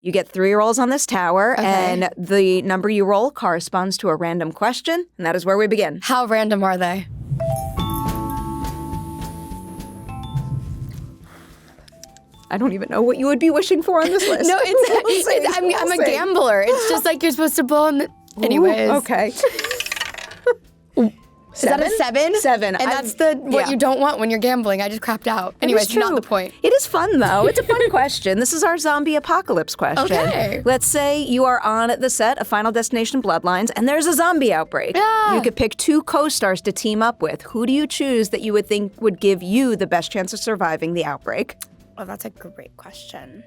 You get 3 rolls on this tower, Okay. and the number you roll corresponds to a random question, and that is where we begin. How random are they? I don't even know what you would be wishing for on this list. No, I'm a gambler. It's just like you're supposed to blow on the... Anyways. Ooh, okay. Is that a 7? 7. And that's what you don't want when you're gambling. I just crapped out. Anyways, not the point. It is fun, though. It's a fun question. This is our zombie apocalypse question. Okay. Let's say you are on the set of Final Destination Bloodlines, and there's a zombie outbreak. Yeah. You could pick 2 co-stars to team up with. Who do you choose that you would think would give you the best chance of surviving the outbreak? Oh, that's a great question.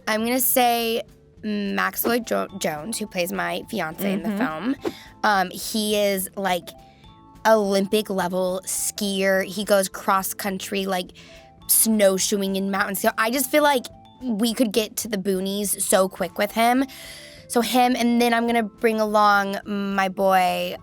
I'm going to say Max Lloyd-Jones, who plays my fiance in the film. He is like Olympic level skier. He goes cross country, like snowshoeing in mountains. So I just feel like we could get to the boonies so quick with him. So him, and then I'm gonna bring along my boy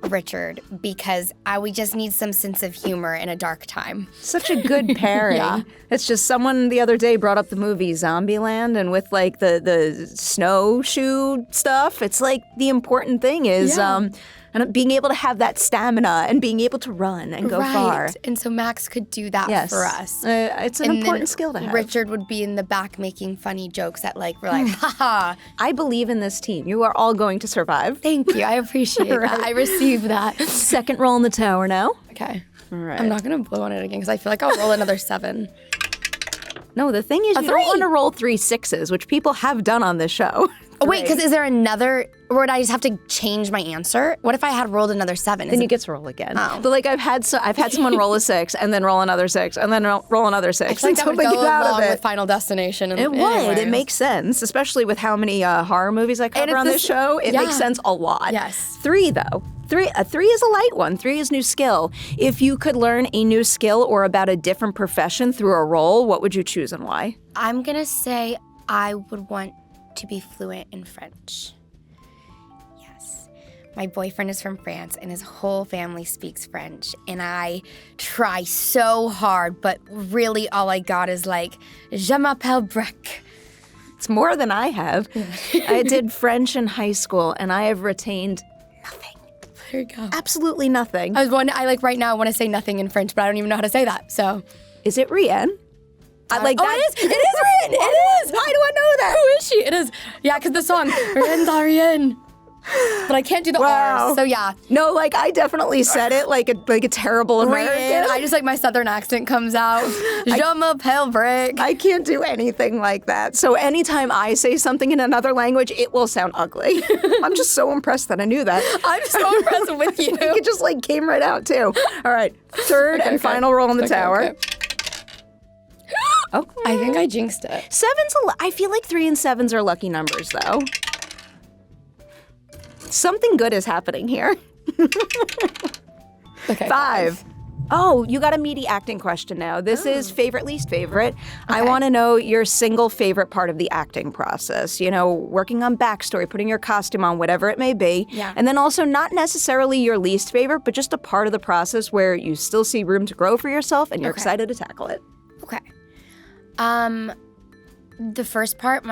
Richard, because we just need some sense of humor in a dark time. Such a good pairing. Yeah. It's just someone the other day brought up the movie Zombieland, and with like the snowshoe stuff, it's like the important thing is and being able to have that stamina and being able to run and go far. And so Max could do that for us. It's an important skill to have. Richard would be in the back making funny jokes that we're like, haha. I believe in this team. You are all going to survive. Thank you. I appreciate that. I receive that. Second roll in the tower now. Okay. All right. I'm not going to blow on it again because I feel like I'll roll another 7. No, the thing is you don't want to roll 3 6s, which people have done on this show. Oh, wait, because is there another, or would I just have to change my answer? What if I had rolled another 7? Then you get to roll again. Oh. But like I've had someone roll a 6 and then roll another 6 and then roll another 6. I feel like that would go along with Final Destination. It would. It makes sense, especially with how many horror movies I cover on this show. It makes sense a lot. Yes. 3 though. 3 is a light one. 3 is new skill. If you could learn a new skill or about a different profession through a role, what would you choose and why? I'm going to say I would want to be fluent in French. Yes. My boyfriend is from France and his whole family speaks French. And I try so hard, but really all I got is like, je m'appelle Brec. It's more than I have. I did French in high school and I have retained nothing. There you go. Absolutely nothing. I like right now want to say nothing in French, but I don't even know how to say that. So, is it Rihanna? It is. It is Rihanna. It is. Why do I know that? Who is she? It is. Yeah, because the song Rihanna. But I can't do the R. So yeah. No, like I definitely said it like a terrible American. I just like my southern accent comes out. Je m'appelle Brec. I can't do anything like that. So anytime I say something in another language, it will sound ugly. I'm just so impressed that I knew that. I'm so impressed with you. It just like came right out too. All right, third and final roll in the tower. Okay. Okay. I think I jinxed it. 7's I feel like 3 and 7s are lucky numbers though. Something good is happening here. Okay. 5. Oh, you got a meaty acting question now. This is favorite, least favorite. Okay. I want to know your single favorite part of the acting process. You know, working on backstory, putting your costume on, whatever it may be. Yeah. And then also not necessarily your least favorite, but just a part of the process where you still see room to grow for yourself and you're excited to tackle it. Okay. The first part,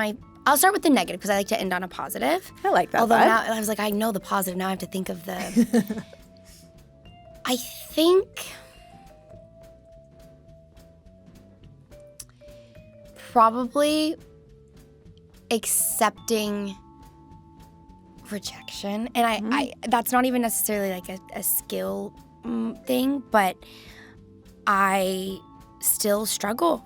I'll start with the negative because I like to end on a positive. I like that. Although now I was like, I know the positive. Now I have to think of the. I think probably accepting rejection, and I that's not even necessarily like a skill thing, but I still struggle.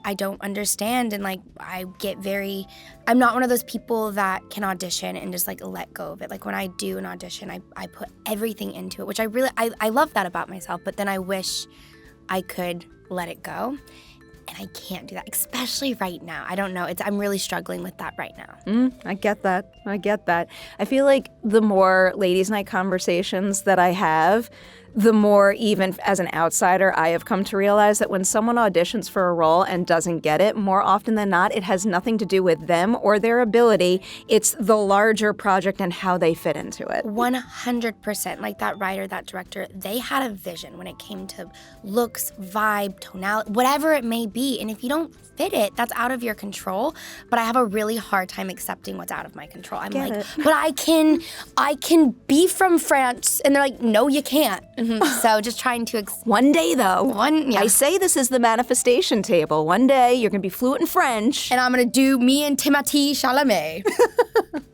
I don't understand, and like I'm not one of those people that can audition and just like let go of it. Like when I do an audition, I put everything into it, which I love that about myself, but then I wish I could let it go. And I can't do that, especially right now. I don't know. I'm really struggling with that right now. I get that. I feel like the more ladies' night conversations that I have, the more, even as an outsider, I have come to realize that when someone auditions for a role and doesn't get it, more often than not, it has nothing to do with them or their ability. It's the larger project and how they fit into it. 100%. Like that writer, that director, they had a vision when it came to looks, vibe, tonality, whatever it may be. And if you don't fit it, that's out of your control. But I have a really hard time accepting what's out of my control. I'm like, but I can be from France. And they're like, no, you can't. So just trying to... One day, though. I say this is the manifestation table. One day, you're going to be fluent in French. And I'm going to do me and Timothée Chalamet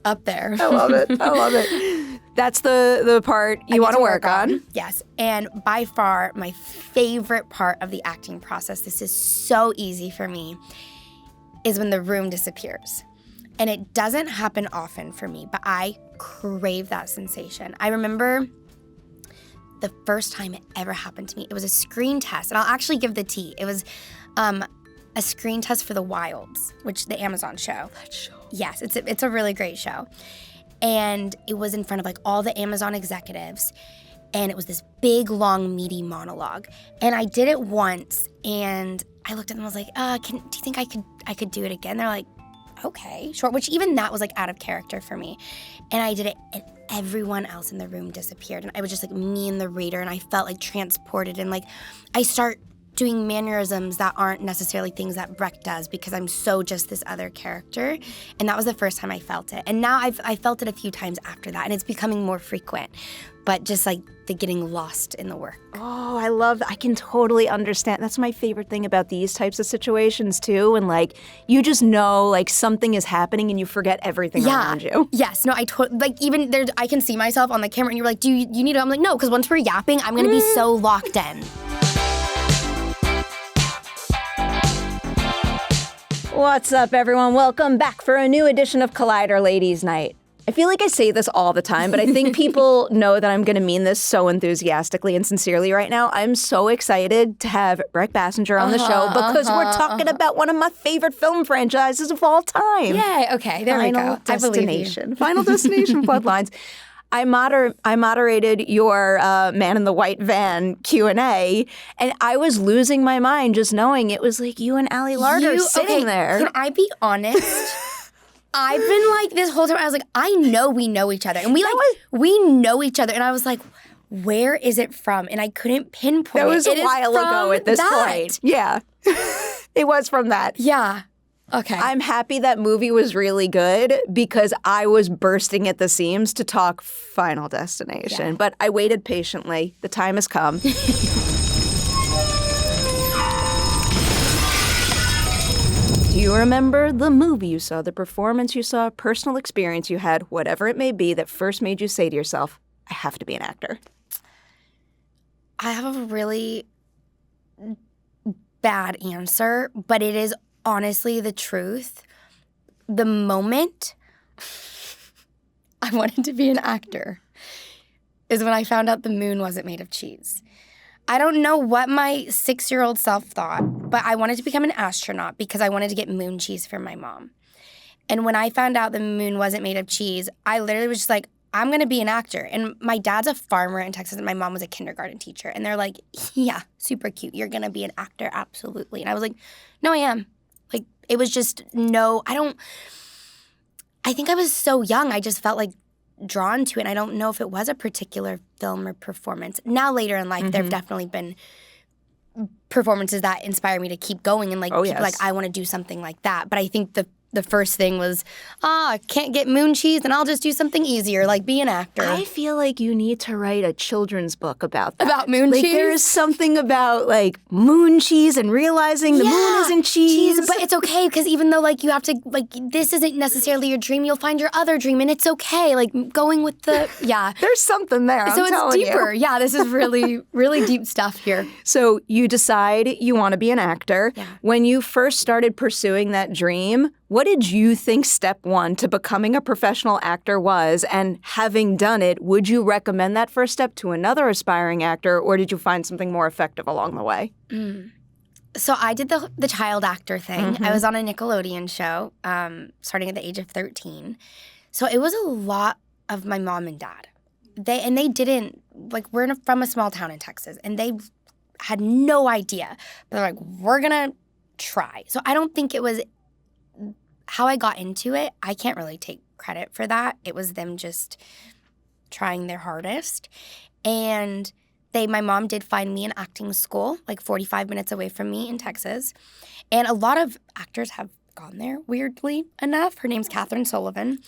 up there. I love it. That's the part you want to work on. Yes. And by far, my favorite part of the acting process, this is so easy for me, is when the room disappears. And it doesn't happen often for me, but I crave that sensation. I remember the first time it ever happened to me. It was a screen test, and I'll actually give the tea. It was a screen test for The Wilds, which the Amazon show. That show. Yes, it's a really great show. And it was in front of like all the Amazon executives, and it was this big, long, meaty monologue. And I did it once, and I looked at them and was like, do you think I could do it again? They're like, okay, sure. Which even that was like out of character for me. And I did it, and everyone else in the room disappeared. And I was just like me and the reader, and I felt like transported. And like I start doing mannerisms that aren't necessarily things that Brec does because I'm so just this other character. And that was the first time I felt it. And now I felt it a few times after that, and it's becoming more frequent. But just like the getting lost in the work. Oh, I love that. I can totally understand. That's my favorite thing about these types of situations too. And like, you just know like something is happening and you forget everything around you. Yes. No, I totally, like even there, I can see myself on the camera and you're like, do you need it? I'm like, no, because once we're yapping, I'm going to be so locked in. What's up, everyone? Welcome back for a new edition of Collider Ladies Night. I feel like I say this all the time, but I think people know that I'm going to mean this so enthusiastically and sincerely right now. I'm so excited to have Brec Bassinger on the show because we're talking about one of my favorite film franchises of all time. Yay, okay, there we go. I believe you. Final Destination Bloodlines. I moderated your Man in the White Van Q&A, and I was losing my mind just knowing it was like you and Allie Larder sitting there. Can I be honest? I've been like this whole time, I was like, I know we know each other. And we know each other. And I was like, where is it from? And I couldn't pinpoint it. That was a while ago at this point. Yeah. It was from that. Yeah. Okay. I'm happy that movie was really good because I was bursting at the seams to talk Final Destination. Yeah. But I waited patiently. The time has come. Do you remember the movie you saw, the performance you saw, personal experience you had, whatever it may be, that first made you say to yourself, I have to be an actor? I have a really bad answer, but it is honestly the truth. The moment I wanted to be an actor is when I found out the moon wasn't made of cheese. I don't know what my 6-year-old self thought, but I wanted to become an astronaut because I wanted to get moon cheese for my mom. And when I found out the moon wasn't made of cheese, I literally was just like, I'm going to be an actor. And my dad's a farmer in Texas, and my mom was a kindergarten teacher. And they're like, yeah, super cute. You're going to be an actor, absolutely. And I was like, no, I am. Like, it was just I think I was so young, I just felt like drawn to it. And I don't know if it was a particular film or performance. Now later in life, there have definitely been performances that inspire me to keep going and like, like I want to do something like that. But I think the first thing was, I can't get moon cheese, and I'll just do something easier, like be an actor. I feel like you need to write a children's book about that. About moon cheese? There's something about like moon cheese and realizing the moon isn't cheese. But it's okay, because even though like you have to, like this isn't necessarily your dream, you'll find your other dream, and it's okay. Like going with the, There's something there, So it's deeper. Yeah, this is really, really deep stuff here. So you decide you want to be an actor. Yeah. When you first started pursuing that dream, what did you think step one to becoming a professional actor was? And having done it, would you recommend that first step to another aspiring actor, or did you find something more effective along the way? So I did the child actor thing. I was on a Nickelodeon show starting at the age of 13. So it was a lot of my mom and dad. They didn't we're from a small town in Texas, and they had no idea. But they're like, we're going to try. So I don't think it was how I got into it. I can't really take credit for that. It was them just trying their hardest. And my mom did find me an acting school, like 45 minutes away from me in Texas. And a lot of actors have gone there, weirdly enough. Her name's Catherine Sullivan.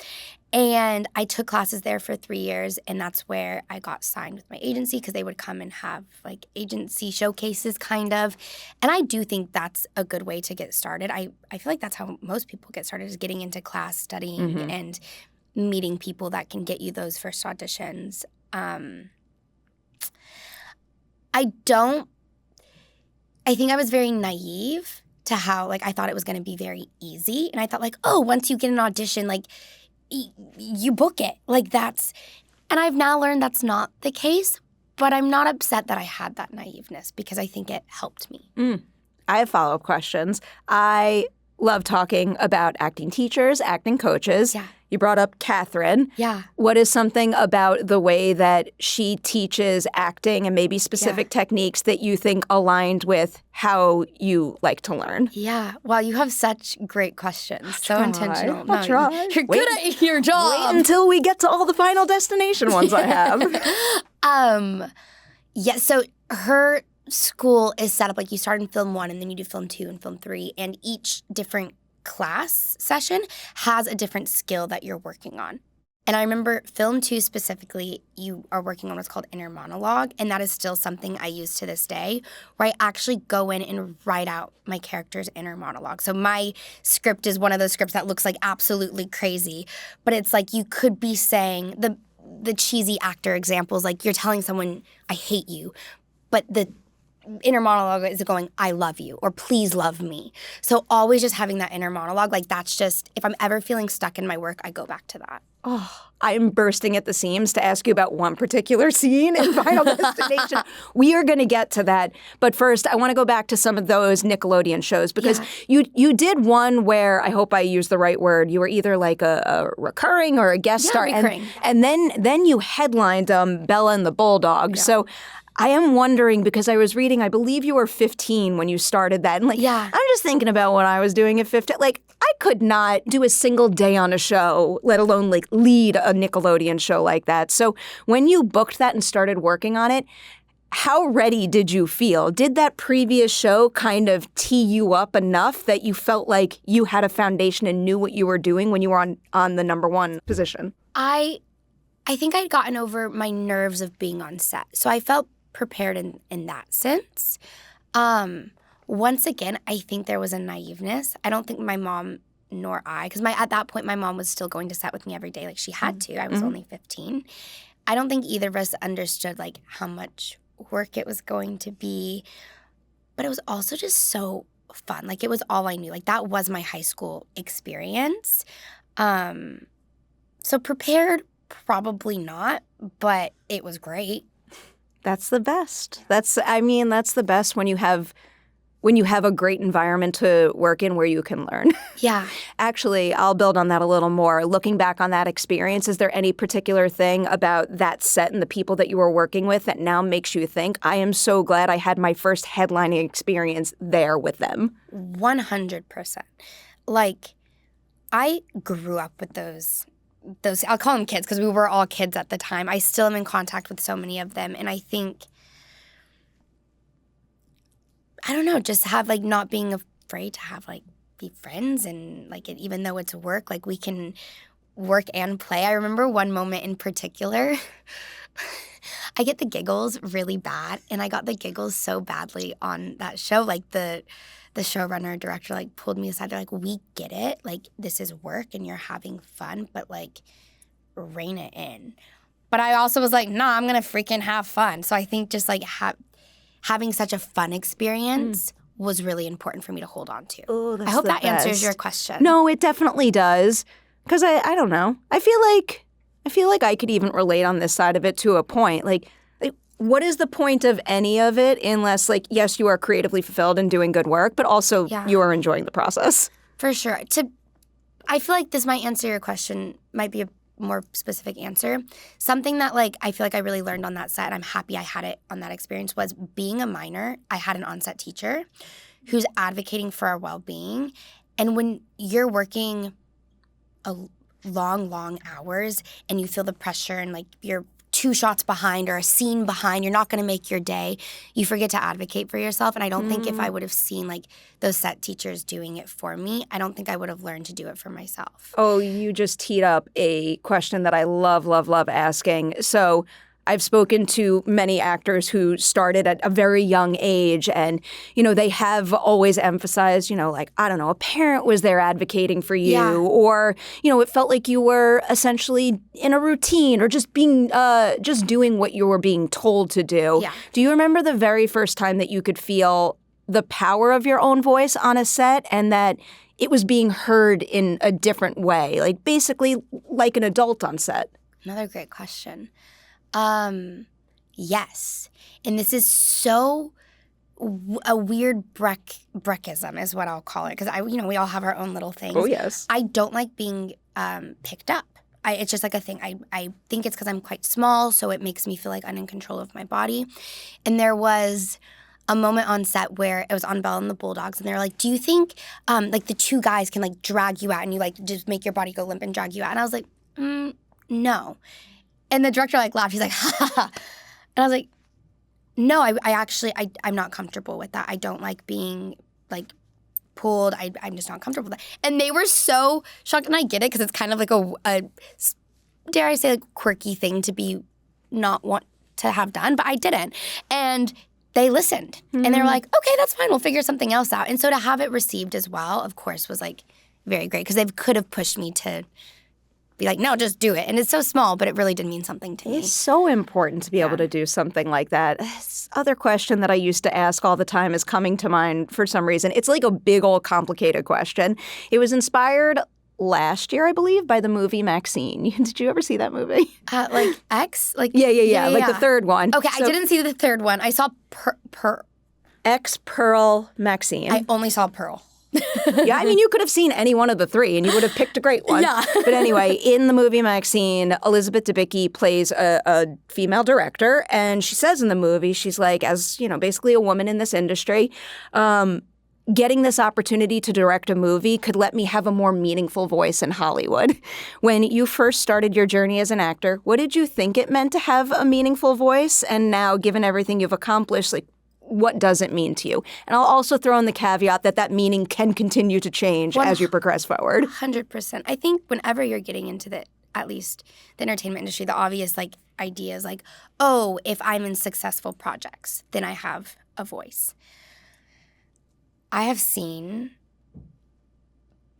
And I took classes there for 3 years, and that's where I got signed with my agency because they would come and have like agency showcases kind of. And I do think that's a good way to get started. I feel like that's how most people get started, is getting into class, studying, and meeting people that can get you those first auditions. I think I was very naive to how, like, I thought it was going to be very easy. And I thought, like, oh, once you get an audition, like, you book it. Like, and I've now learned that's not the case, but I'm not upset that I had that naiveness because I think it helped me. I have follow-up questions. I love talking about acting teachers, acting coaches. Yeah. You brought up Catherine. Yeah. What is something about the way that she teaches acting and maybe specific techniques that you think aligned with how you like to learn? Yeah. Wow, you have such great questions. So intentional. I'll try. You're good at your job. Wait until we get to all the Final Destination ones I have. Yeah, so her school is set up like you start in film 1 and then you do film 2 and film 3, and each different class session has a different skill that you're working on. And I remember film 2 specifically, you are working on what's called inner monologue, and that is still something I use to this day, where I actually go in and write out my character's inner monologue. So my script is one of those scripts that looks like absolutely crazy, but it's like you could be saying, the cheesy actor examples, like you're telling someone, I hate you, but the inner monologue is going, I love you, or please love me. So always just having that inner monologue, like that's just, if I'm ever feeling stuck in my work, I go back to that. Oh, I'm bursting at the seams to ask you about one particular scene in Final Destination. We are going to get to that. But first, I want to go back to some of those Nickelodeon shows because you did one where, I hope I use the right word, you were either like a recurring or a guest star. Recurring. And then you headlined Bella and the Bulldogs. Yeah. So I am wondering, because I was reading, I believe you were 15 when you started that. And I'm just thinking about what I was doing at 15. Like, I could not do a single day on a show, let alone like lead a Nickelodeon show like that. So when you booked that and started working on it, how ready did you feel? Did that previous show kind of tee you up enough that you felt like you had a foundation and knew what you were doing when you were on the number one position? I think I'd gotten over my nerves of being on set. So I felt prepared in that sense. Once again, I think there was a naiveness. I don't think my mom nor I, because at that point my mom was still going to set with me every day, like she had to. I was only 15. I don't think either of us understood like how much work it was going to be, but it was also just so fun. Like it was all I knew. Like that was my high school experience. So prepared, probably not, but it was great. That's the best. That's the best when you have a great environment to work in where you can learn. Yeah. Actually, I'll build on that a little more. Looking back on that experience, is there any particular thing about that set and the people that you were working with that now makes you think, I am so glad I had my first headlining experience there with them? 100%. Like, I grew up with those I'll call them kids because we were all kids at the time. I still am in contact with so many of them. And I think, I don't know, just have like not being afraid to have like be friends and like even though it's work, like we can work and play. I remember one moment in particular, I get the giggles really bad, and I got the giggles so badly on that show. Like the showrunner, director, like pulled me aside. They're like, we get it. Like this is work and you're having fun, but like rein it in. But I also was like, nah, I'm going to freaking have fun. So I think just like having such a fun experience was really important for me to hold on to. Oh, that's I hope the that best. answers your question. No, it definitely does. Because I don't know. I feel like I could even relate on this side of it to a point. Like, what is the point of any of it unless, like, yes, you are creatively fulfilled and doing good work, but also you are enjoying the process? For sure. I feel like this might answer your question, might be a more specific answer. Something that like I feel like I really learned on that set, and I'm happy I had it on that experience, was being a minor. I had an on-set teacher who's advocating for our well-being. And when you're working a long hours and you feel the pressure and like you're 2 shots behind or a scene behind, you're not going to make your day, you forget to advocate for yourself. And I don't think if I would have seen like those set teachers doing it for me, I don't think I would have learned to do it for myself. Oh, you just teed up a question that I love asking. So I've spoken to many actors who started at a very young age, and, they have always emphasized, like, I don't know, a parent was there advocating for you, or, it felt like you were essentially in a routine or just being, just doing what you were being told to do. Yeah. Do you remember the very first time that you could feel the power of your own voice on a set and that it was being heard in a different way, like basically like an adult on set? Another great question. Yes. And this is so a weird Brecism is what I'll call it. Because we all have our own little things. Oh, yes. I don't like being picked up. It's just like a thing. I think it's because I'm quite small, so it makes me feel like I'm in control of my body. And there was a moment on set where it was on Belle and the Bulldogs, and they were like, do you think like the 2 guys can like drag you out and you like just make your body go limp and drag you out? And I was like, no. And the director like laughed. He's like, ha ha ha. And I was like, no, I'm not comfortable with that. I don't like being like pulled. I'm just not comfortable with that. And they were so shocked. And I get it because it's kind of like a dare I say, like quirky thing to be not want to have done. But I didn't. And they listened. And they were like, okay, that's fine. We'll figure something else out. And so to have it received as well, of course, was like very great because they could have pushed me to be like, no, just do it. And it's so small, but it really did mean something to me. It's so important to be able to do something like that. This other question that I used to ask all the time is coming to mind for some reason. It's like a big old complicated question. It was inspired last year, I believe, by the movie Maxine. Did you ever see that movie? Like X? Like Yeah. Like the third one. Okay, so, I didn't see the third one. I saw X, Pearl, Maxine. I only saw Pearl. Yeah, I mean, you could have seen any one of the 3 and you would have picked a great one. Yeah. But anyway, in the movie Maxine, Elizabeth Debicki plays a female director, and she says in the movie, she's like, as, basically a woman in this industry, getting this opportunity to direct a movie could let me have a more meaningful voice in Hollywood. When you first started your journey as an actor, what did you think it meant to have a meaningful voice? And now, given everything you've accomplished, like, what does it mean to you? And I'll also throw in the caveat that meaning can continue to change as you progress forward. 100%. I think whenever you're getting into at least the entertainment industry, the obvious like idea is like, oh, if I'm in successful projects, then I have a voice. I have seen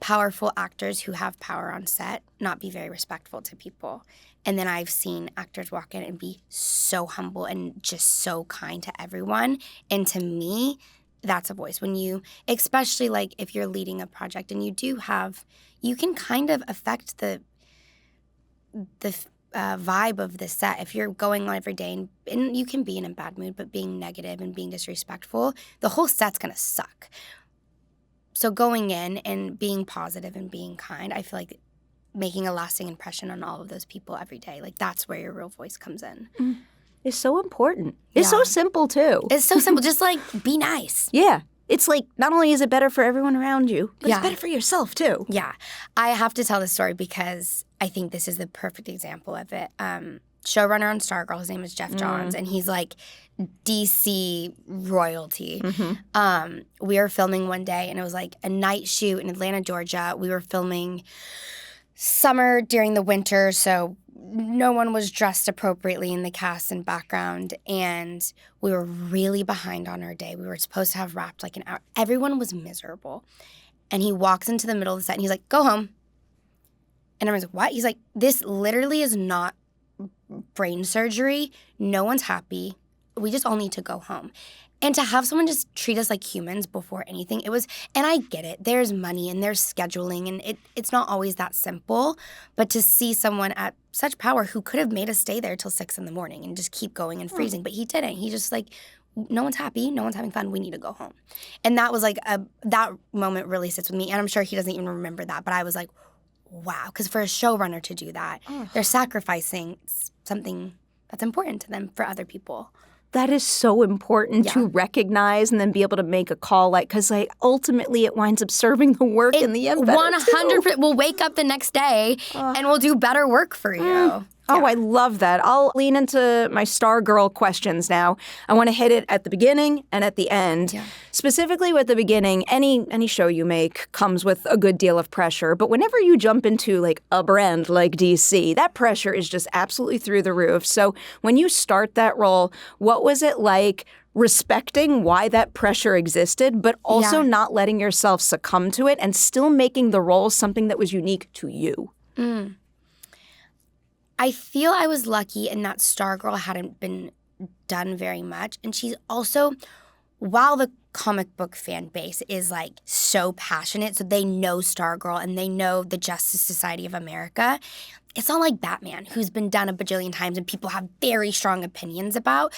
powerful actors who have power on set not be very respectful to people. And then I've seen actors walk in and be so humble and just so kind to everyone. And to me, that's a voice. When you, especially like if you're leading a project and you can kind of affect the vibe of the set. If you're going on every day and you can be in a bad mood, but being negative and being disrespectful, the whole set's gonna suck. So going in and being positive and being kind, I feel like making a lasting impression on all of those people every day. Like, that's where your real voice comes in. It's so important. It's so simple, too. It's so simple. Just, like, be nice. Yeah. It's like, not only is it better for everyone around you, but it's better for yourself, too. Yeah. I have to tell this story because I think this is the perfect example of it. Showrunner on Stargirl, his name is Jeff Johns, and he's, like, DC royalty. We were filming one day, and it was, like, a night shoot in Atlanta, Georgia. We were filming summer during the winter, so no one was dressed appropriately in the cast and background, and we were really behind on our day. We were supposed to have wrapped like an hour. Everyone was miserable. And he walks into the middle of the set, and he's like, go home. And everyone's like, what? He's like, this literally is not brain surgery. No one's happy. We just all need to go home. And to have someone just treat us like humans before anything, it was, and I get it, there's money and there's scheduling and it's not always that simple, but to see someone at such power who could have made us stay there till 6 a.m. and just keep going and freezing, but he didn't. He just like, no one's happy, no one's having fun, we need to go home. And that was like, that moment really sits with me, and I'm sure he doesn't even remember that, but I was like, wow. Because for a showrunner to do that, they're sacrificing something that's important to them for other people. That is so important to recognize and then be able to make a call, like, because like ultimately it winds up serving the work in the end better 100%. We'll wake up the next day and we'll do better work for you. Oh, I love that. I'll lean into my Stargirl questions now. I want to hit it at the beginning and at the end. Yeah. Specifically with the beginning, any show you make comes with a good deal of pressure. But whenever you jump into like a brand like DC, that pressure is just absolutely through the roof. So when you start that role, what was it like respecting why that pressure existed, but also not letting yourself succumb to it and still making the role something that was unique to you? I feel I was lucky in that Stargirl hadn't been done very much. And she's also, while the comic book fan base is like so passionate, so they know Stargirl and they know the Justice Society of America, it's not like Batman, who's been done a bajillion times and people have very strong opinions about.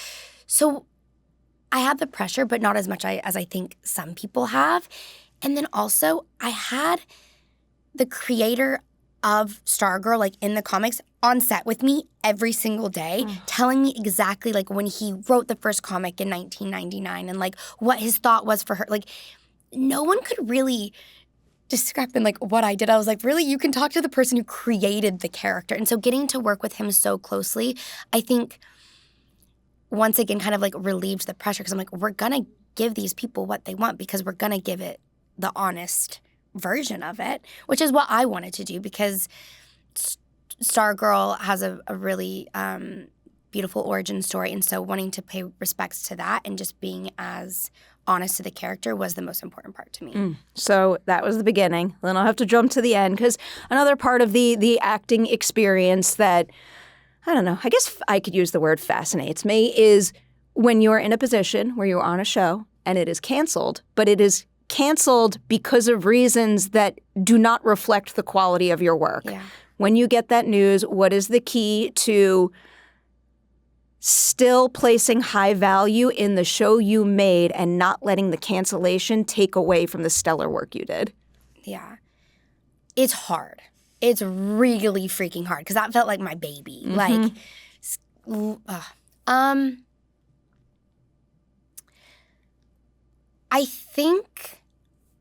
So I had the pressure, but not as much as I think some people have. And then also, I had the creator of Stargirl, like in the comics, on set with me every single day, telling me exactly like when he wrote the first comic in 1999 and like what his thought was for her. Like no one could really describe in like what I did. I was like, really? You can talk to the person who created the character. And so getting to work with him so closely, I think once again kind of like relieved the pressure because I'm like, we're going to give these people what they want because we're going to give it the honest version of it, which is what I wanted to do because Stargirl has a really beautiful origin story. And so wanting to pay respects to that and just being as honest to the character was the most important part to me. So that was the beginning. Then I'll have to jump to the end because another part of the acting experience that, I don't know, I guess I could use the word fascinates me is when you're in a position where you're on a show and it is canceled, but it is canceled because of reasons that do not reflect the quality of your work. Yeah. When you get that news, what is the key to still placing high value in the show you made and not letting the cancellation take away from the stellar work you did? Yeah. It's hard. It's really freaking hard because that felt like my baby. Like, I think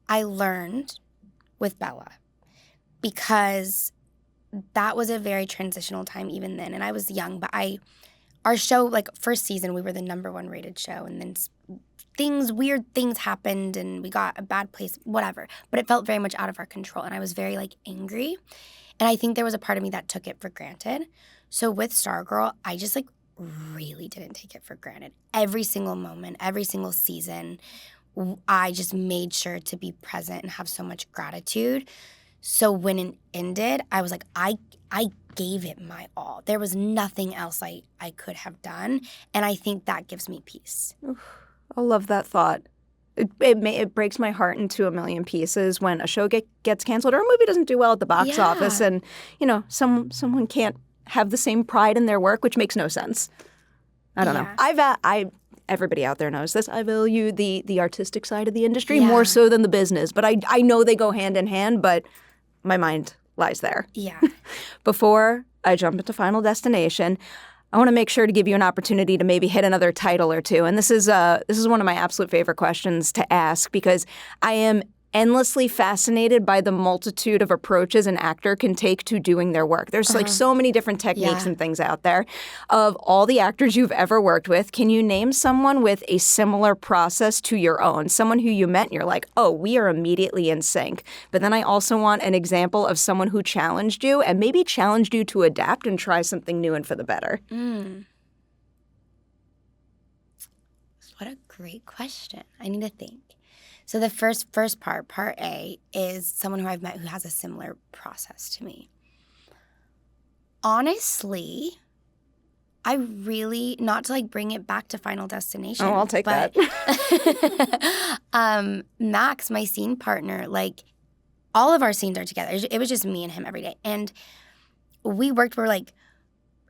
I learned with Bella because that was a very transitional time even then. And I was young, but our show, like first season, we were the #1 rated show. And then weird things happened and we got a bad place, whatever. But it felt very much out of our control. And I was very like angry. And I think there was a part of me that took it for granted. So with Stargirl, I just like really didn't take it for granted. Every single moment, every single season, I just made sure to be present and have so much gratitude. So when it ended, I was like, I gave it my all. There was nothing else I could have done. And I think that gives me peace. I love that thought. It breaks my heart into a million pieces when a show gets canceled or a movie doesn't do well at the box office and, you know, someone can't have the same pride in their work, which makes no sense. I don't know. Everybody out there knows this. I value the artistic side of the industry more so than the business. But I know they go hand in hand, but my mind lies there. Yeah. Before I jump into Final Destination, I want to make sure to give you an opportunity to maybe hit another title or two. And this is one of my absolute favorite questions to ask because I am endlessly fascinated by the multitude of approaches an actor can take to doing their work. There's like so many different techniques and things out there. Of all the actors you've ever worked with, can you name someone with a similar process to your own? Someone who you met and you're like, oh, we are immediately in sync. But then I also want an example of someone who challenged you and maybe challenged you to adapt and try something new and for the better. What a great question. I need to think. So the first part A, is someone who I've met who has a similar process to me. Honestly, I really, not to like bring it back to Final Destination. Oh, I'll take that. Max, my scene partner, like all of our scenes are together. It was just me and him every day. And we're like,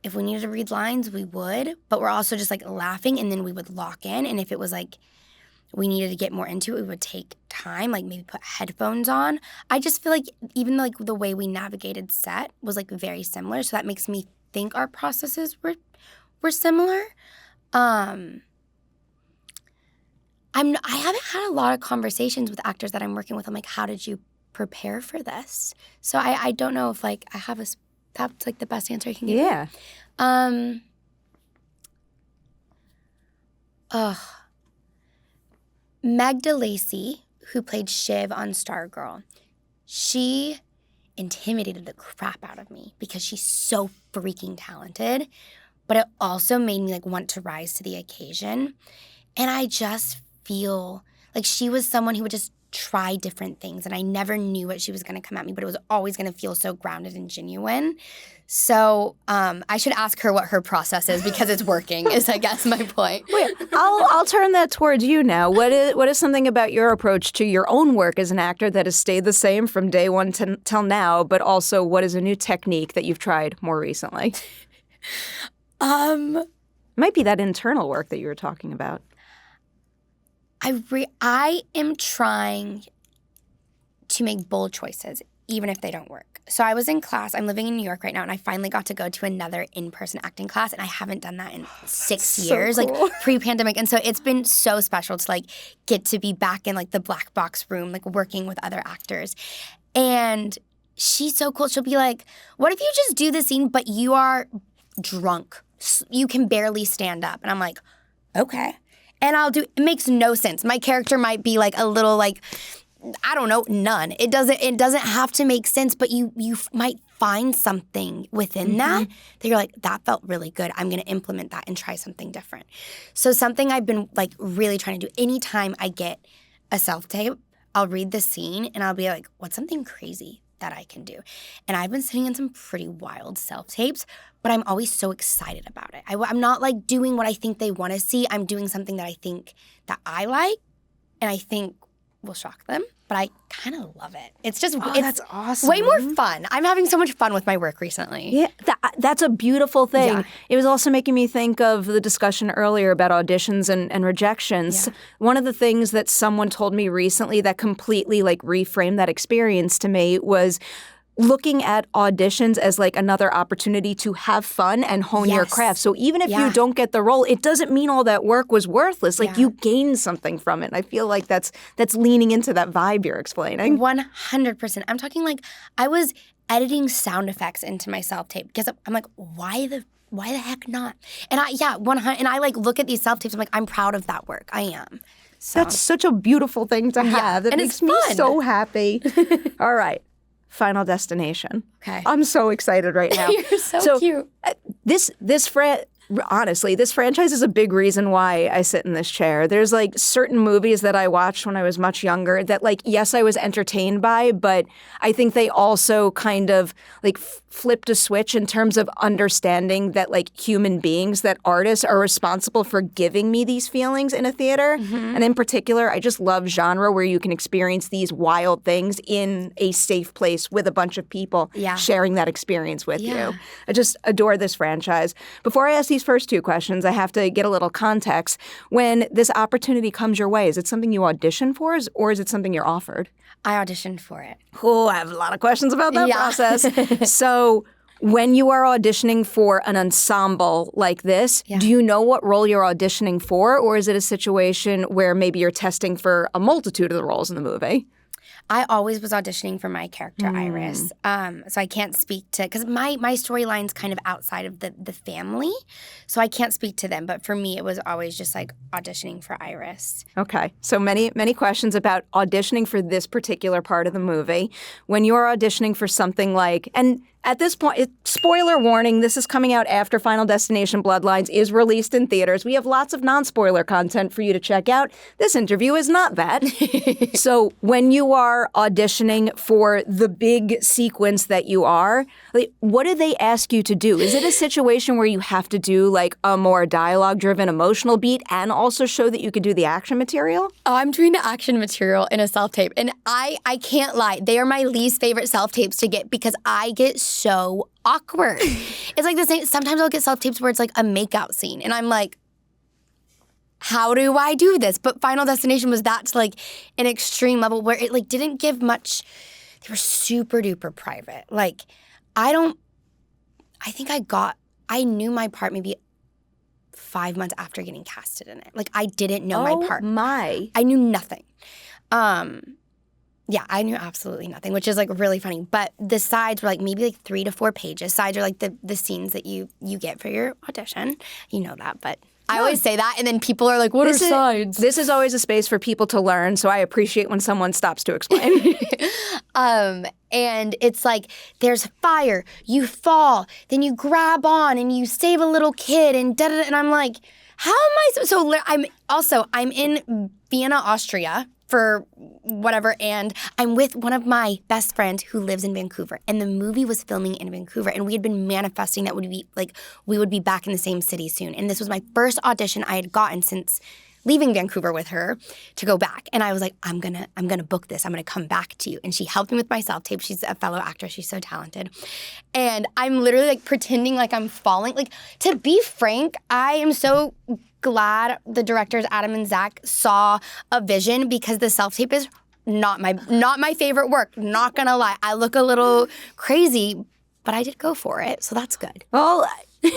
if we needed to read lines, we would, but we're also just like laughing and then we would lock in. And if it was like, we needed to get more into it, we would take time, like maybe put headphones on. I just feel like even like the way we navigated set was like very similar. So that makes me think our processes were similar. I haven't had a lot of conversations with actors that I'm working with. I'm like, how did you prepare for this? So I don't know if like I have that's like the best answer I can give. Yeah. Meg DeLacy, who played Shiv on Stargirl, she intimidated the crap out of me because she's so freaking talented, but it also made me like want to rise to the occasion. And I just feel like she was someone who would just try different things, and I never knew what she was going to come at me, but it was always going to feel so grounded and genuine. So I should ask her what her process is because it's working, is I guess my point. Wait, I'll turn that towards you now. What is something about your approach to your own work as an actor that has stayed the same from day one till now, but also what is a new technique that you've tried more recently? Might be that internal work that you were talking about. I am trying to make bold choices, even if they don't work. So I was in class. I'm living in New York right now, and I finally got to go to another in-person acting class, and I haven't done that in 6 years, so cool. like pre-pandemic. And so it's been so special to like get to be back in like the black box room, like working with other actors. And she's so cool. She'll be like, what if you just do the scene, but you are drunk? You can barely stand up. And I'm like, okay. And it makes no sense. My character might be like a little like, I don't know, none. It doesn't have to make sense, but you might find something within that you're like, that felt really good. I'm going to implement that and try something different. So something I've been like really trying to do, anytime I get a self-tape, I'll read the scene and I'll be like, what's something crazy that I can do? And I've been sitting in some pretty wild self-tapes, but I'm always so excited about it. I'm not like doing what I think they want to see. I'm doing something that I think that I like and I think will shock them, but I kind of love it. It's that's awesome. Way more fun. I'm having so much fun with my work recently. Yeah, that's a beautiful thing. Yeah. It was also making me think of the discussion earlier about auditions and rejections. Yeah. One of the things that someone told me recently that completely like reframed that experience to me was looking at auditions as like another opportunity to have fun and hone your craft. So even if you don't get the role, it doesn't mean all that work was worthless. Like you gained something from it. And I feel like that's leaning into that vibe you're explaining. 100%. I'm talking like I was editing sound effects into my self-tape because I'm like, why the heck not? And I like look at these self-tapes. I'm like, I'm proud of that work. I am. So. That's such a beautiful thing to have. It and makes it's fun. me so happy. All right. Final Destination. Okay. I'm so excited right now. You're so cute. Honestly, this franchise is a big reason why I sit in this chair. There's like certain movies that I watched when I was much younger that like, yes, I was entertained by, but I think they also kind of like flipped a switch in terms of understanding that like human beings, that artists are responsible for giving me these feelings in a theater. Mm-hmm. And in particular, I just love genre where you can experience these wild things in a safe place with a bunch of people sharing that experience with you. I just adore this franchise. Before I ask these first two questions, I have to get a little context. When this opportunity comes your way, is it something you audition for or is it something you're offered? I auditioned for it. Oh, I have a lot of questions about that process. So when you are auditioning for an ensemble like this, do you know what role you're auditioning for, or is it a situation where maybe you're testing for a multitude of the roles in the movie? I always was auditioning for my character, Iris. So I can't speak to, because my storyline's kind of outside of the family, so I can't speak to them. But for me, it was always just like auditioning for Iris. Okay. So many questions about auditioning for this particular part of the movie. When you're auditioning for something like, and at this point, spoiler warning, this is coming out after Final Destination Bloodlines is released in theaters. We have lots of non-spoiler content for you to check out. This interview is not that. So when you are auditioning for the big sequence that you are, like, what do they ask you to do? Is it a situation where you have to do like a more dialogue-driven emotional beat and also show that you can do the action material? Oh, I'm doing the action material in a self-tape. And I can't lie. They are my least favorite self-tapes to get because I get so awkward. It's like the same. Sometimes I'll get self-tapes where it's like a makeout scene. And I'm like, how do I do this? But Final Destination was that to like an extreme level where it like didn't give much. They were super duper private. Like, I knew my part maybe 5 months after getting casted in it. Like, I didn't know my part. Oh my. I knew nothing. Yeah, I knew absolutely nothing, which is like really funny. But the sides were like maybe like 3 to 4 pages. Sides are like the scenes that you get for your audition. You know that, but I always say that, and then people are like, what are sides? This is always a space for people to learn, so I appreciate when someone stops to explain. And it's like, there's fire, you fall, then you grab on, and you save a little kid, and da-da-da, and I'm like, how am I so I'm in Vienna, Austria, for whatever, and I'm with one of my best friends who lives in Vancouver, and the movie was filming in Vancouver, and we had been manifesting that we would be back in the same city soon, and this was my first audition I had gotten since leaving Vancouver with her to go back, and I was like, I'm gonna book this, I'm gonna come back to you, and she helped me with my self-tape. She's a fellow actress, she's so talented, and I'm literally like pretending like I'm falling. Like, to be frank, I am so glad the directors Adam and Zach saw a vision, because the self-tape is not my favorite work. Not gonna lie, I look a little crazy, but I did go for it, so that's good. Well,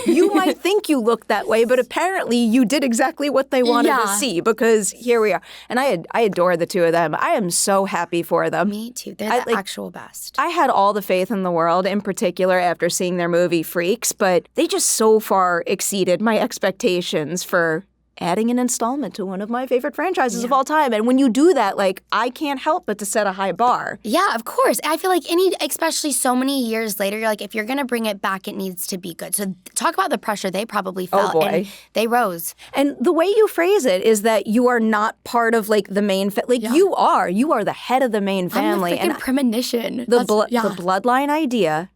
you might think you look that way, but apparently you did exactly what they wanted to see, because here we are. And I adore the two of them. I am so happy for them. Me too. They're the actual best. I had all the faith in the world, in particular after seeing their movie Freaks, but they just so far exceeded my expectations for adding an installment to one of my favorite franchises of all time. And when you do that, like, I can't help but to set a high bar. Yeah, of course. I feel like especially so many years later, you're like, if you're going to bring it back, it needs to be good. So talk about the pressure they probably felt. Oh, boy. And they rose. And the way you phrase it is that you are not part of, like, the main you are the head of the main family. I'm the freaking premonition. The bloodline idea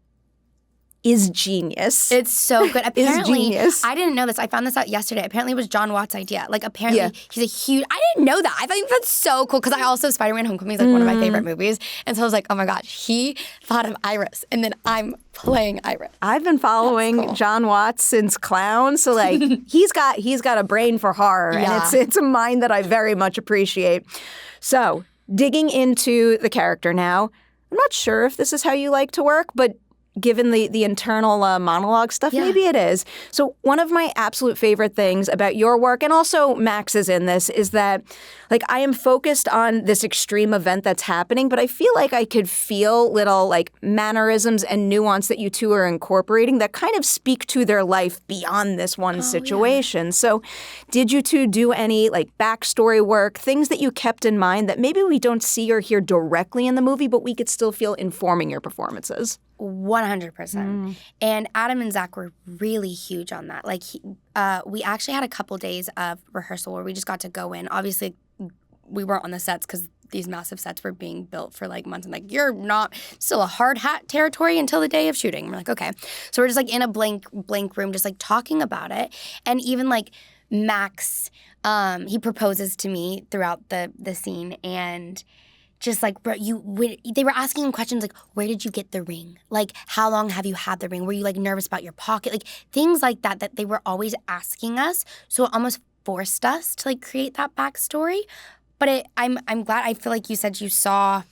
is genius. It's so good. Apparently, genius. I didn't know this. I found this out yesterday. Apparently, it was John Watts' idea. Like, apparently, he's a huge... I didn't know that. I think that's so cool, because I also... Spider-Man Homecoming is, like, one of my favorite movies. And so I was like, oh, my gosh, he thought of Iris, and then I'm playing Iris. I've been following John Watts since Clown, so, like, he's got a brain for horror, and it's a mind that I very much appreciate. So, digging into the character now, I'm not sure if this is how you like to work, but given the internal monologue stuff, maybe it is. So one of my absolute favorite things about your work, and also Max's in this, is that, like, I am focused on this extreme event that's happening, but I feel like I could feel little, like, mannerisms and nuance that you two are incorporating that kind of speak to their life beyond this one situation. So did you two do any, like, backstory work, things that you kept in mind that maybe we don't see or hear directly in the movie, but we could still feel informing your performances? 100%. And Adam and Zach were really huge on that. Like, we actually had a couple days of rehearsal where we just got to go in. Obviously, we weren't on the sets because these massive sets were being built for, like, months. And, like, you're not still a hard hat territory until the day of shooting. We're like, okay. So we're just, like, in a blank room just, like, talking about it. And even, like, Max, he proposes to me throughout the scene, and just like, bro, they were asking him questions like, where did you get the ring? Like, how long have you had the ring? Were you, like, nervous about your pocket? Like, things like that they were always asking us. So it almost forced us to, like, create that backstory. But I'm glad. I feel like you said you saw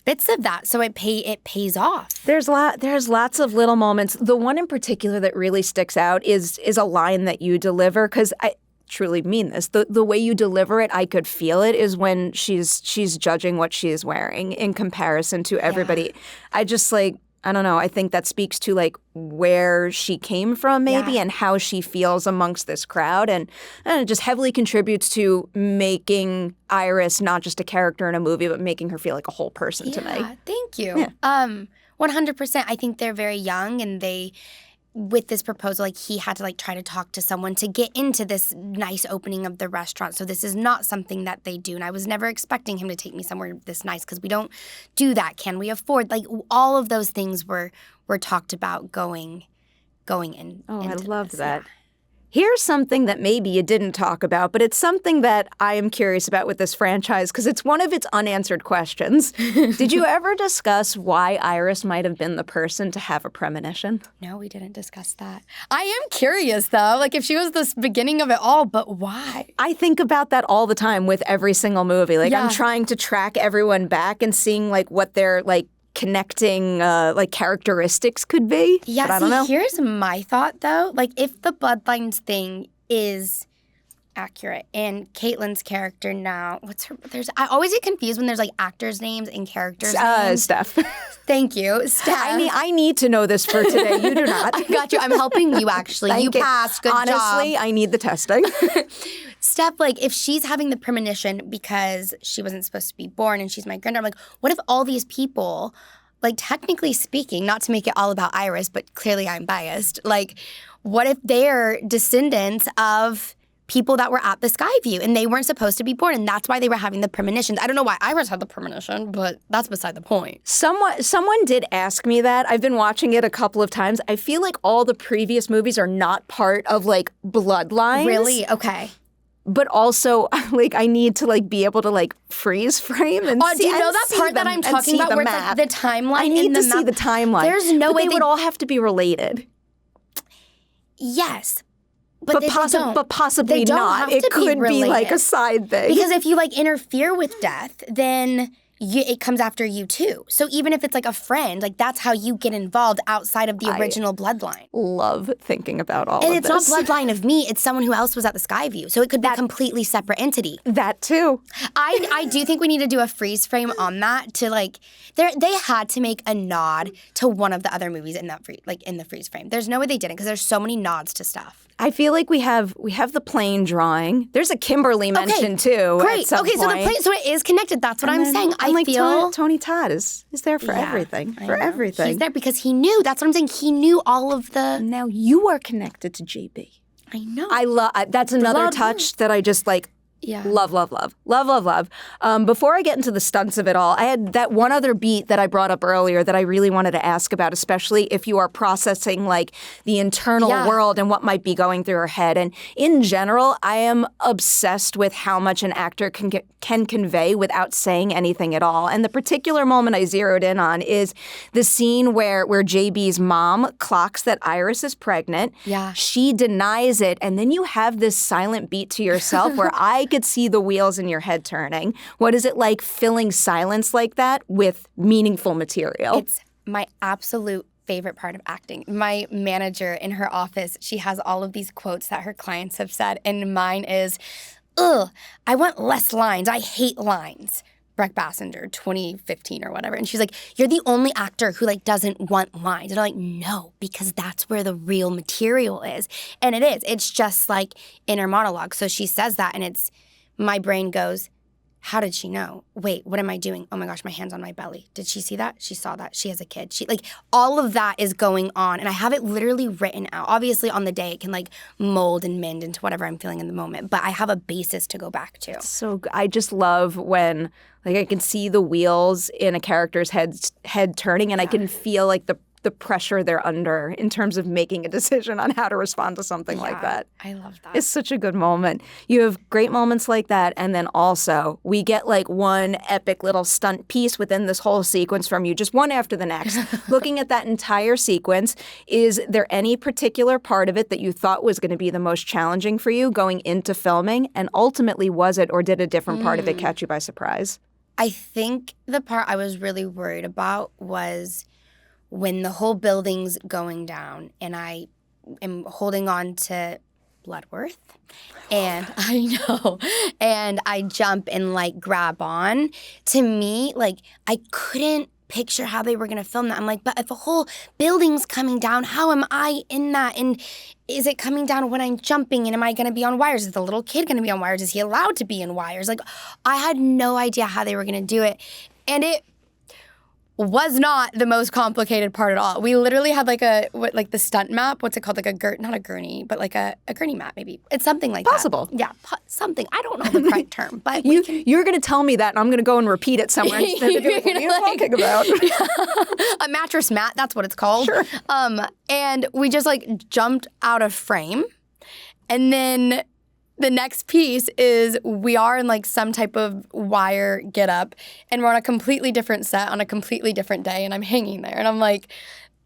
bits of that, so it pays off. There's lots of little moments. The one in particular that really sticks out is a line that you deliver, because I truly mean this. The way you deliver it, I could feel it, is when she's judging what she is wearing in comparison to everybody. Yeah. I just, like, I don't know. I think that speaks to, like, where she came from maybe and how she feels amongst this crowd. And it just heavily contributes to making Iris not just a character in a movie, but making her feel like a whole person to me. Thank you. Yeah. 100%. I think they're very young, and with this proposal, like, he had to, like, try to talk to someone to get into this nice opening of the restaurant. So this is not something that they do. And I was never expecting him to take me somewhere this nice, because we don't do that. Can we afford? Like, all of those things were talked about going in. Oh, I love that. Here's something that maybe you didn't talk about, but it's something that I am curious about with this franchise because it's one of its unanswered questions. Did you ever discuss why Iris might have been the person to have a premonition? No, we didn't discuss that. I am curious, though, like if she was the beginning of it all, but why? I think about that all the time with every single movie. Like, I'm trying to track everyone back and seeing, like, what their, like, connecting like characteristics could be. Yeah, but I don't know. Here's my thought though. Like if the Bloodlines thing is accurate and Caitlyn's character now, I always get confused when there's like actors' names and characters' names. Steph. Thank you. Steph. I need to know this for today. You do not. I got you. I'm helping you actually. You passed. Good job. Honestly, I need the testing. Steph, like, if she's having the premonition because she wasn't supposed to be born and she's my granddaughter, I'm like, what if all these people, like, technically speaking, not to make it all about Iris, but clearly I'm biased, like, what if they're descendants of people that were at the Skyview and they weren't supposed to be born and that's why they were having the premonitions? I don't know why Iris had the premonition, but that's beside the point. Someone did ask me that. I've been watching it a couple of times. I feel like all the previous movies are not part of, like, Bloodlines. Really? Okay. But also, like, I need to, like, be able to, like, freeze frame and see. Do you know that part that I'm talking about where it's, like, the timeline? I need to see the timeline. There's no way they would all have to be related. Yes. But possibly not. It could be, like, a side thing. Because if you, like, interfere with death, then it comes after you, too. So even if it's, like, a friend, like, that's how you get involved outside of the original bloodline. Love thinking about all and of it's this. not bloodline of me. It's someone who else was at the Skyview. So it could be a completely separate entity. That, too. I do think we need to do a freeze frame on that to, like, they had to make a nod to one of the other movies in that in the freeze frame. There's no way they didn't because there's so many nods to stuff. I feel like we have the plane drawing. There's a Kimberly mention too. Great. At some so the plane, so it is connected. That's what I'm saying. I feel Tony Todd is there for everything. For everything. He's there because he knew. That's what I'm saying. He knew all of the. Now you are connected to JB. I know. I love. That's another touch that I just like. Yeah. Love. Before I get into the stunts of it all, I had that one other beat that I brought up earlier that I really wanted to ask about, especially if you are processing like the internal world and what might be going through her head. And in general, I am obsessed with how much an actor can convey without saying anything at all. And the particular moment I zeroed in on is the scene where JB's mom clocks that Iris is pregnant. Yeah. She denies it. And then you have this silent beat to yourself where I could see the wheels in your head turning. What is it like filling silence like that with meaningful material? It's my absolute favorite part of acting. My manager in her office, she has all of these quotes that her clients have said, and mine is, ugh, I want less lines. I hate lines. Brec Bassinger, 2015 or whatever. And she's like, you're the only actor who like doesn't want lines. And I'm like, no, because that's where the real material is. And it is. It's just like inner monologue. So she says that and my brain goes, how did she know? Wait, what am I doing? Oh my gosh, my hand's on my belly. Did she see that? She saw that. She has a kid. All of that is going on. And I have it literally written out. Obviously on the day it can like mold and mend into whatever I'm feeling in the moment. But I have a basis to go back to. So I just love when like I can see the wheels in a character's head turning and I can feel like the pressure they're under in terms of making a decision on how to respond to something like that. I love that. It's such a good moment. You have great moments like that, and then also we get like one epic little stunt piece within this whole sequence from you, just one after the next. Looking at that entire sequence, is there any particular part of it that you thought was going to be the most challenging for you going into filming, and ultimately was it, or did a different part of it catch you by surprise? I think the part I was really worried about was when the whole building's going down and I am holding on to Bloodworth and I know, and I jump and like grab on. To me, like I couldn't picture how they were going to film that. I'm like, but if a whole building's coming down, how am I in that? And is it coming down when I'm jumping? And am I going to be on wires? Is the little kid going to be on wires? Is he allowed to be in wires? Like I had no idea how they were going to do it. And it was not the most complicated part at all. We literally had like the stunt map. What's it called? Like not a gurney, but like a gurney map maybe. It's something like Possible. that. Yeah, something. I don't know the correct term, but you're going to tell me that and I'm going to go and repeat it somewhere. What are you talking about? A mattress mat, that's what it's called. Sure. And we just like jumped out of frame. And then the next piece is we are in like some type of wire getup, and we're on a completely different set on a completely different day, and I'm hanging there, and I'm like,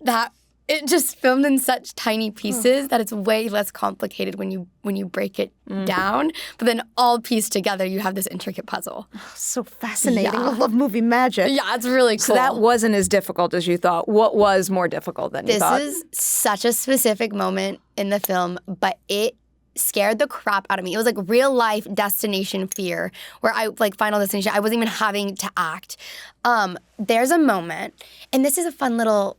that it just filmed in such tiny pieces that it's way less complicated when you break it down. But then all pieced together, you have this intricate puzzle. So fascinating. I love movie magic. Yeah, it's really cool. So that wasn't as difficult as you thought. What was more difficult than you thought? This is such a specific moment in the film, but it scared the crap out of me. It was like real life destination fear where Final Destination, I wasn't even having to act. There's a moment, and this is a fun little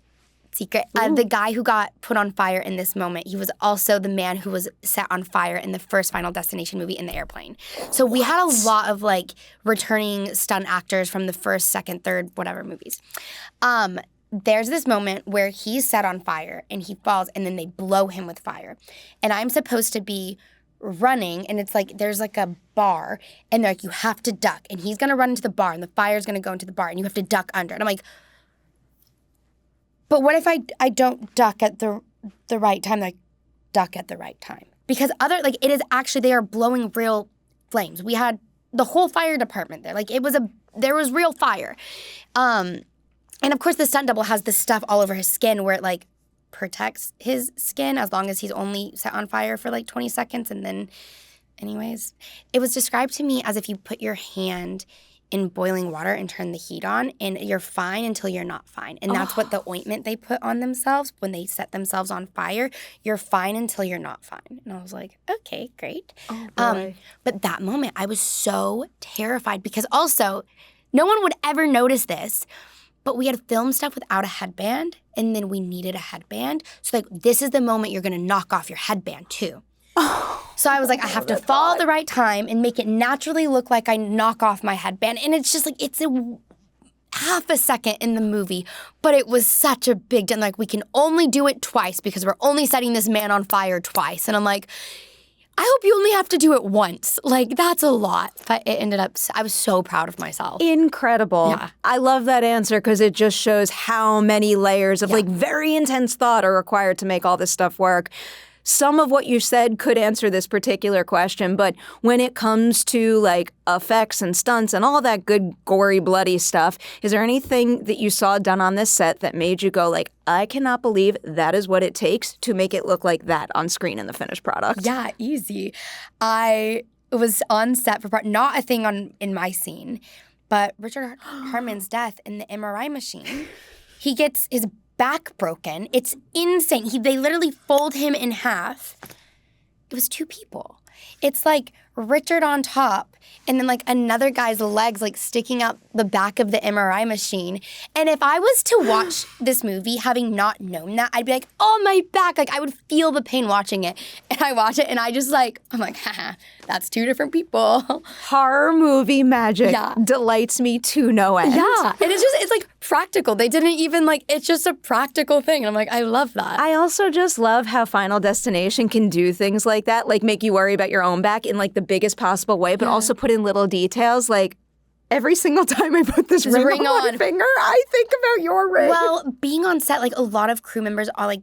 secret. The guy who got put on fire in this moment, he was also the man who was set on fire in the first Final Destination movie in the airplane. So we had a lot of like returning stunt actors from the first, second, third, whatever movies. There's this moment where he's set on fire and he falls and then they blow him with fire. And I'm supposed to be running and it's like there's like a bar and they're like, you have to duck. And he's gonna run into the bar and the fire's gonna go into the bar and you have to duck under. And I'm like, but what if I don't duck at the right time? Like, duck at the right time. Because it is actually, they are blowing real flames. We had the whole fire department there. Like, there was real fire. And of course, the stunt double has this stuff all over his skin where it, like, protects his skin as long as he's only set on fire for, like, 20 seconds. And then, anyways, it was described to me as if you put your hand in boiling water and turn the heat on, and you're fine until you're not fine. And that's what the ointment they put on themselves when they set themselves on fire. You're fine until you're not fine. And I was like, okay, great. Oh, boy. But that moment, I was so terrified because also, no one would ever notice this, but we had filmed stuff without a headband, and then we needed a headband. So, like, this is the moment you're going to knock off your headband, too. So I was like, I have to fall at the right time and make it naturally look like I knock off my headband. And it's just like, it's half a second in the movie, but it was such a big deal. Like, we can only do it twice because we're only setting this man on fire twice. And I'm like, I hope you only have to do it once. Like, that's a lot. But it ended up, I was so proud of myself. Incredible. Yeah. I love that answer because it just shows how many layers of like very intense thought are required to make all this stuff work. Some of what you said could answer this particular question, but when it comes to like effects and stunts and all that good, gory, bloody stuff, is there anything that you saw done on this set that made you go like, I cannot believe that is what it takes to make it look like that on screen in the finished product? Yeah, easy. I was on set for not a thing in my scene, but Richard Hartman's death in the MRI machine, he gets his back broken. It's insane. They literally fold him in half. It was two people. It's like Richard on top and then like another guy's legs like sticking out the back of the MRI machine. And if I was to watch this movie having not known that, I'd be like, oh, my back. Like, I would feel the pain watching it. And I watch it and I just like, I'm like, haha, that's two different people. Horror movie magic delights me to no end. Yeah. And it's like practical. They didn't even like, it's just a practical thing. And I'm like, I love that. I also just love how Final Destination can do things like that, like make you worry about your own back in like the biggest possible way, but also put in little details like every single time I put this ring on my finger, I think about your ring. Well, being on set, like a lot of crew members are like,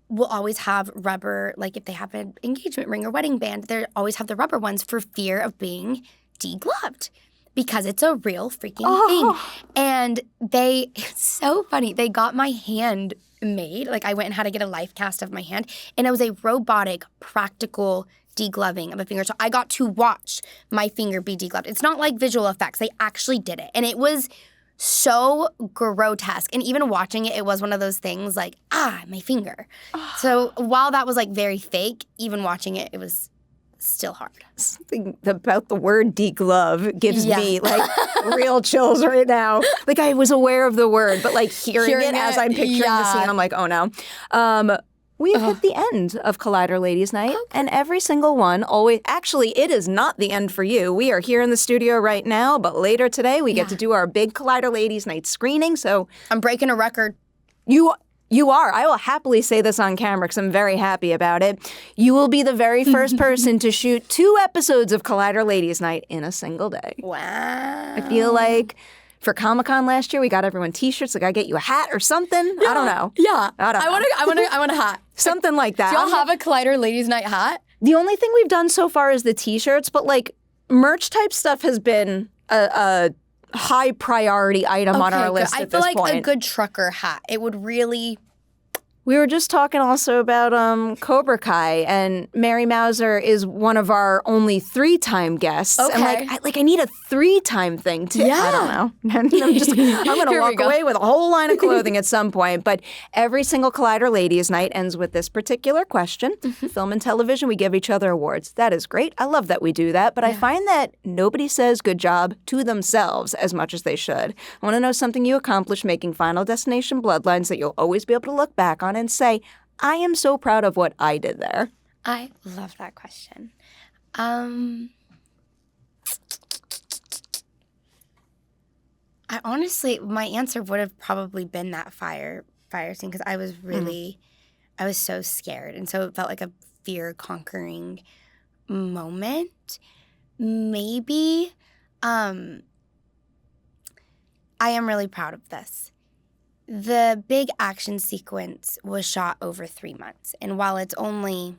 will always have rubber, like if they have an engagement ring or wedding band, they always have the rubber ones for fear of being degloved because it's a real freaking thing. And it's so funny. They got my hand made. Like I went and had to get a life cast of my hand, and it was a robotic, practical degloving of a finger. So I got to watch my finger be degloved. It's not like visual effects. They actually did it. And it was so grotesque. And even watching it, it was one of those things like, my finger. So while that was like very fake, even watching it, it was still hard. Something about the word deglove gives me like real chills right now. Like I was aware of the word, but like hearing it as I'm picturing the scene, I'm like, oh no. We've hit the end of Collider Ladies Night, and every single one always... Actually, it is not the end for you. We are here in the studio right now, but later today we get to do our big Collider Ladies Night screening, so... I'm breaking a record. You are. I will happily say this on camera because I'm very happy about it. You will be the very first person to shoot 2 episodes of Collider Ladies Night in a single day. Wow. I feel like... For Comic-Con last year, we got everyone T-shirts. Like, I get you a hat or something. Yeah. I don't know. Yeah. I want a hat. Something like that. Do y'all have a Collider Ladies Night hat? The only thing we've done so far is the T-shirts, but like merch type stuff has been a high priority item on our list at this point. I feel like a good trucker hat. It would really... We were just talking also about Cobra Kai, and Mary Mauser is one of our only 3-time guests. Okay. And I need a 3-time thing too. Yeah. I don't know. I'm going to walk away with a whole line of clothing at some point. But every single Collider Ladies Night ends with this particular question. Film and television, we give each other awards. That is great. I love that we do that. But I find that nobody says good job to themselves as much as they should. I want to know something you accomplished making Final Destination Bloodlines that you'll always be able to look back on and say, I am so proud of what I did there. I love that question. I honestly, my answer would have probably been that fire scene because I was really, I was so scared. And so it felt like a fear-conquering moment. Maybe I am really proud of this. The big action sequence was shot over 3 months. And while it's only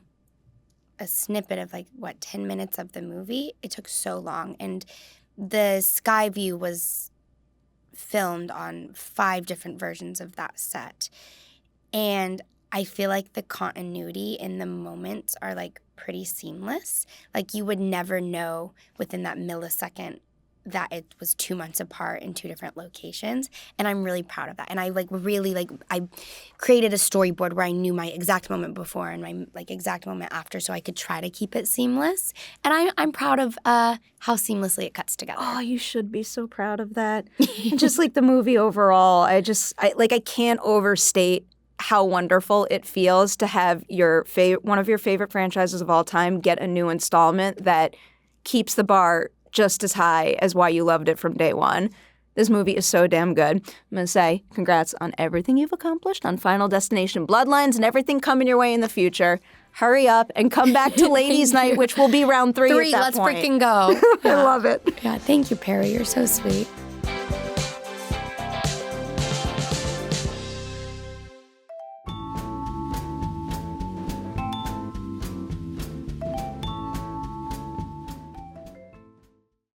a snippet of 10 minutes of the movie, it took so long. And the Skyview was filmed on 5 different versions of that set. And I feel like the continuity in the moments are pretty seamless. You would never know within that millisecond that it was 2 months apart in 2 different locations. And I'm really proud of that. And I I created a storyboard where I knew my exact moment before and my exact moment after so I could try to keep it seamless. And I'm proud of how seamlessly it cuts together. Oh, you should be so proud of that. And just the movie overall, I can't overstate how wonderful it feels to have one of your favorite franchises of all time get a new installment that keeps the bar just as high as why you loved it from day one. This movie is so damn good. I'm going to say congrats on everything you've accomplished on Final Destination Bloodlines and everything coming your way in the future. Hurry up and come back to Ladies Night, which will be round 3 at that let's point. freaking go. I love it. Yeah, thank you, Perry. You're so sweet.